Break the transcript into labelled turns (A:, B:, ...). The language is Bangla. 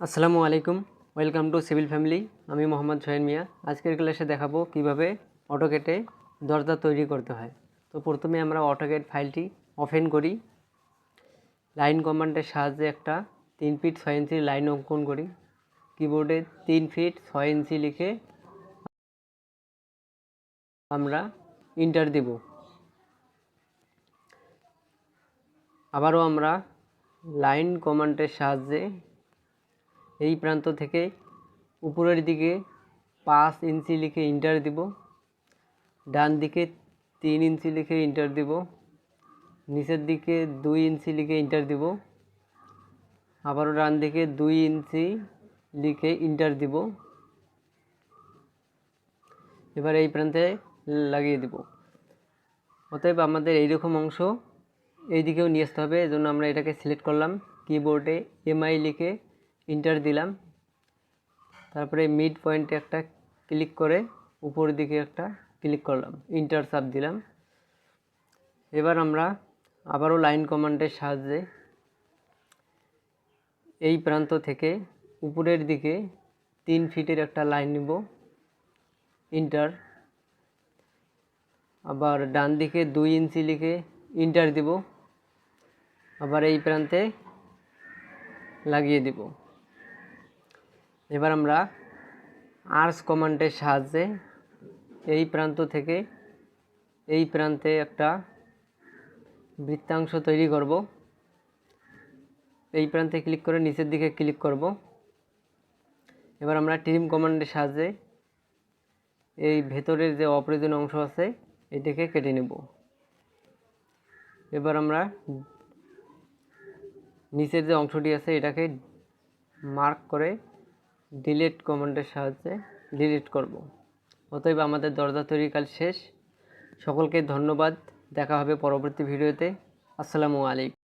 A: আসসালামু আলাইকুম, ওয়েলকাম টু সিভিল ফ্যামিলি। আমি মোহাম্মদ সোহেন মিয়া। আজকের ক্লাসে দেখাবো কিভাবে অটোক্যাডে দরজা তৈরি করতে হয়। তো প্রথমে আমরা অটোক্যাড ফাইলটি ওপেন করি। লাইন কমান্ডের সাহায্যে একটা 3 ফিট 6 ইঞ্চি লাইন অঙ্কন করি। কিবোর্ডে 3 ফিট 6 ইঞ্চি লিখে আমরা এন্টার দেব। আবারও আমরা লাইন কমান্ডের সাহায্যে এই প্রান্ত থেকে উপরের দিকে 5 ইঞ্চি লিখে এন্টার দিব। ডান দিকে 3 ইঞ্চি লিখে এন্টার দিব। নিচের দিকে 2 ইঞ্চি লিখে এন্টার দিব। আবারও ডান দিকে 2 ইঞ্চি লিখে এন্টার দিব। এবার এই প্রান্তে লাগিয়ে দিব। অতএব আমাদের এইরকম অংশ এই দিকেও নিয়ে আসতে হবে। এজন্য আমরা এটাকে সিলেক্ট করলাম, কিবোর্ডে এমআই লিখে এন্টার দিলাম। তারপরে মিড পয়েন্টে একটা ক্লিক করে উপরের দিকে একটা ক্লিক করলাম, এন্টার চাপ দিলাম। এবার আমরা আবারও লাইন কমান্ডের সাহায্যে এই প্রান্ত থেকে উপরের দিকে 3 ফিটের একটা লাইন নিব, এন্টার। আবার ডান দিকে 2 ইঞ্চি লিখে এন্টার দিব। আবার এই প্রান্তে লাগিয়ে দিব। এবার আমরা আর্চ কমান্ডের সাহায্যে এই প্রান্ত থেকে এই প্রান্তে একটা বৃত্তাংশ তৈরি করব। এই প্রান্তে ক্লিক করে নিচের দিকে ক্লিক করব। এবার আমরা ট্রিম কমান্ডের সাহায্যে এই ভেতরের যে অপ্রয়োজনীয় অংশ আছে এটাকে কেটে নেব। এবার আমরা নিচের যে অংশটি আছে এটাকে মার্ক করে ডিলিট কমান্ডের সাহায্যে ডিলিট করব। অতএব আমাদের দরজা তৈরির কাজ শেষ। সকলকে ধন্যবাদ। দেখা হবে পরবর্তী ভিডিওতে। আসসালামু আলাইকুম।